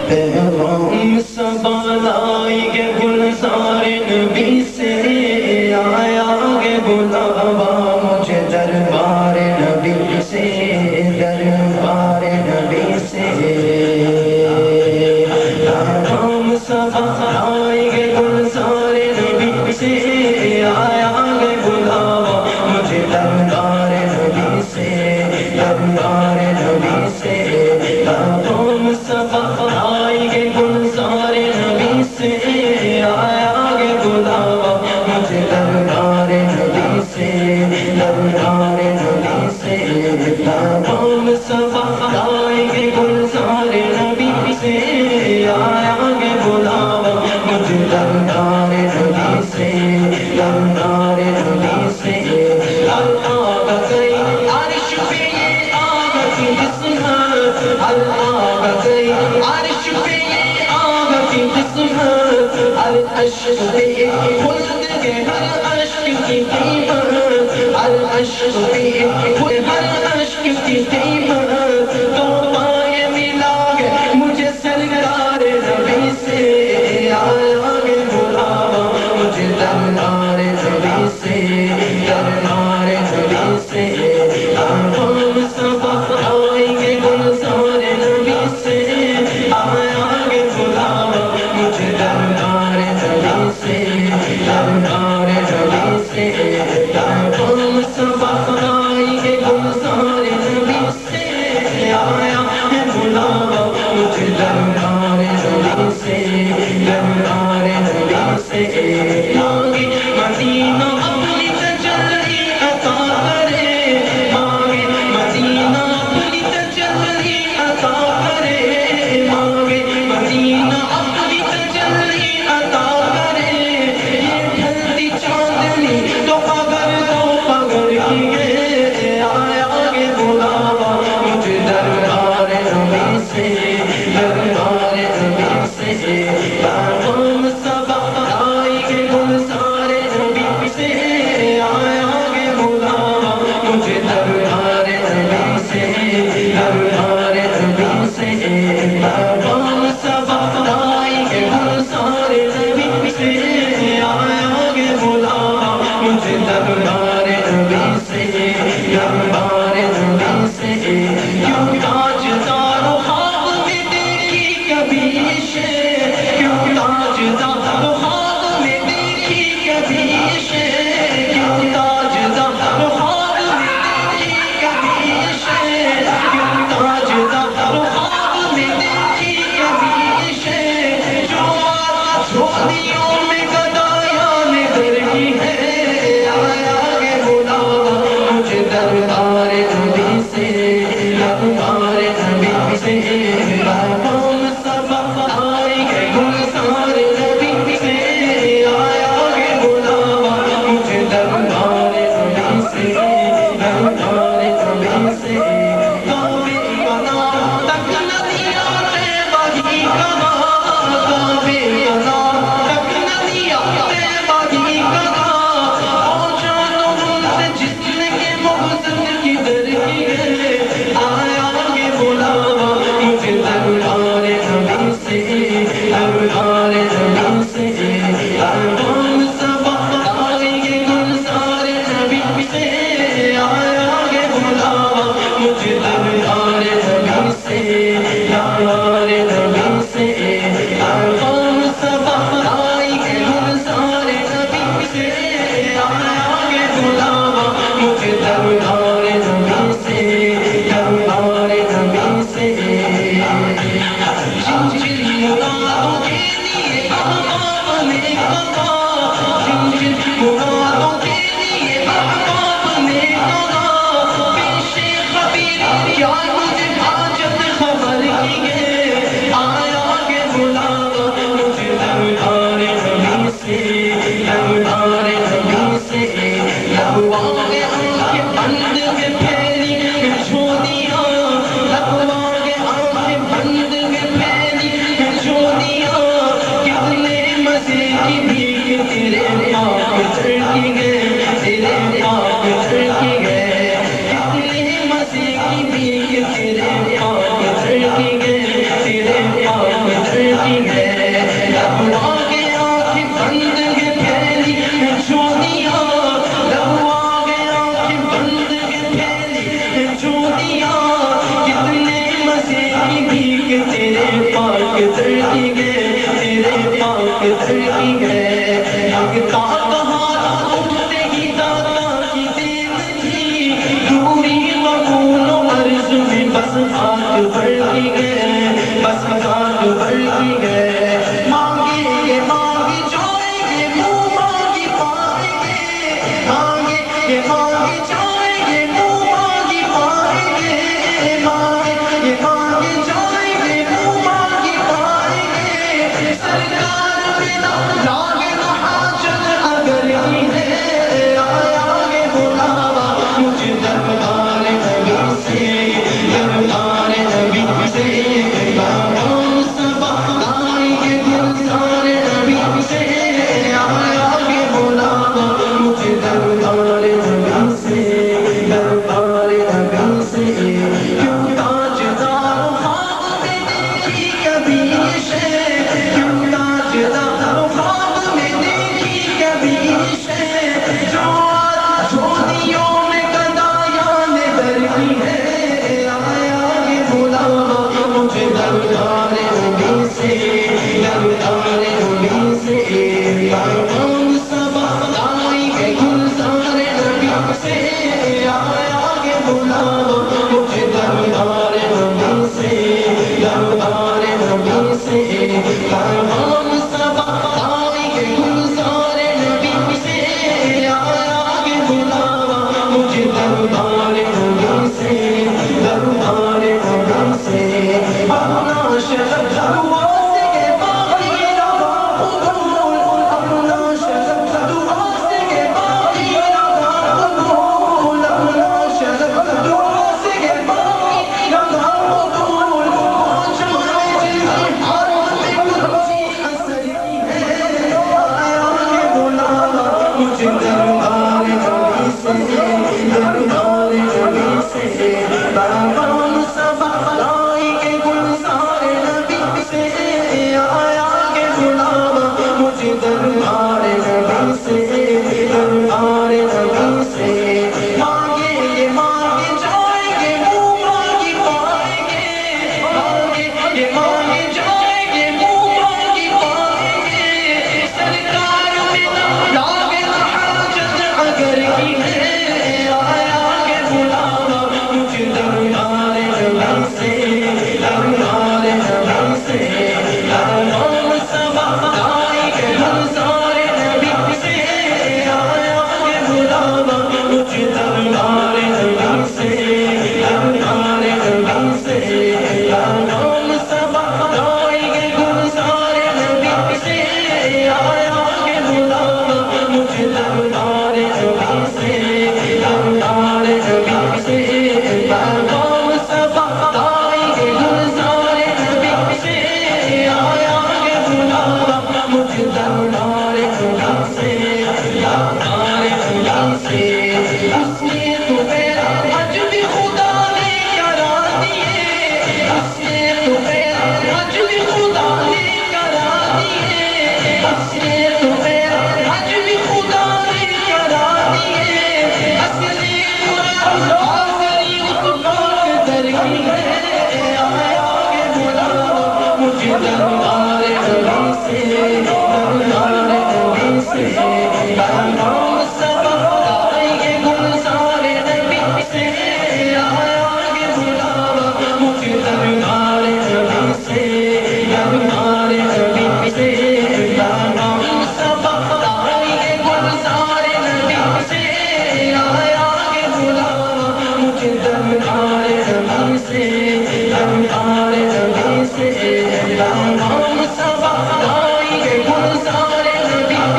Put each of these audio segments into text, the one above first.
پیغام صبا لائی گے گلزار نبی سے، آیا گے بلاوا مجھے دربار نبی سے، دربار نبی سے۔ پیغام صبا لائی گے گلزار نبی سے، آیا گے بلاوا مجھے دربار نبی سے، دربار نبی سے۔ پیغام صبا لائی گے گلزار نبی سے، آیا گے بلاوا مجھے دربار نبی سے، دربار نبی سے۔ پیغام صبا لائی گے گلزار نبی سے، آیا گے بلاوا مجھے دربار نبی سے، دربار نبی سے۔ اللہ گئی عرش پہ یہ آگ کی قسمت، اللہ گئی عرش پہ یہ آگ کی قسمت، العرش پہ خلد کے ہر عشق کی قیمت، العرش پہ ہر عشق کی قیمت، تو پائے ملا گے مجھے سرکار نبی سے، آیا گے بلاوا مجھے دربار نبی سے، دربار نبی سے۔ پیغام صبا لائی گے گلزار نبی سے، آیا گے بلاوا مجھے دربار نبی سے، دربار نبی سے۔ پیغام صبا لائی گے گلزار نبی سے، آیا گے بلاوا مجھے دربار نبی سے، دربار نبی سے۔ مانگے مدینہ اپنی تجلی عطا کرے، مانگے مدینہ اپنی تجلی عطا کرے، مانگے مدینہ اپنی تجلی عطا کرے۔ یہ ڈھلتی چاندنی تو پگر کی ہے، آیا گے بلاوا مجھے دربار نبی سے، دربار نبی سے۔ پیغام صبا لائی گے گلزار نبی سے، آیا گے بلاوا مجھے دربار نبی سے، دربار نبی سے۔ پیغام صبا لائی گے گلزار نبی سے، آیا گے بلاوا مجھے دربار نبی سے، دربار نبی سے۔ کیوں تاجدار خواب میں دیکھی کبھی عشق، کیوں تاجدار خواب میں دیکھی کبھی عشق، کیوں تاجدار خواب میں دیکھی کبھی عشق، کیوں تاجدار خواب میں دیکھی کبھی عشق۔ جو بات جھولیوں میں گدایان در کی ہے، آیا گے بلاوا مجھے دربار نبی سے، دربار نبی سے۔ پیغام صبا لائی گے گلزار نبی سے، آیا گے بلاوا مجھے دربار نبی سے، دربار نبی سے۔ کعبے کا نام تک ندیاں طیبہ ہی کہا، کعبے کا نام تک ندیاں طیبہ ہی کہا، پہنچا تو ان سے جسم کے محسن کی در کی ہے، آیا گے بلاوا مجھے دربار نبی سے، دربار نبی سے۔ پیغام صبا لائی گے گلزار نبی سے، آیا گے بلاوا مجھے دربار نبی سے، دربار نبی سے۔ پیغام صبا لائی گے گلزار نبی سے، آیا گے بلاوا مجھے دربار نبی سے، دربار نبی سے۔ جن جن مرادوں کے لیے احباب نے کہا، جن جن مرادوں کے لیے احباب نے کہا، پیش خبیر کیا مجھے حاجت خبر کی ہے، آیا گے بلاوا مجھے دربار نبی سے، دربار نبی سے۔ لبوائے آنکھیں بند کے پھیری جھولیاں، لبوائے آنکھیں بند کے پھیری جھولیاں، کتنے مزے کی بھی تیرے پاک چڑھتی گئے، تیرے پاک چڑھتی گئے، کتنے مزے کی بھی تیرے پاک چڑھتی گئے، تیرے پاک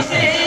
سے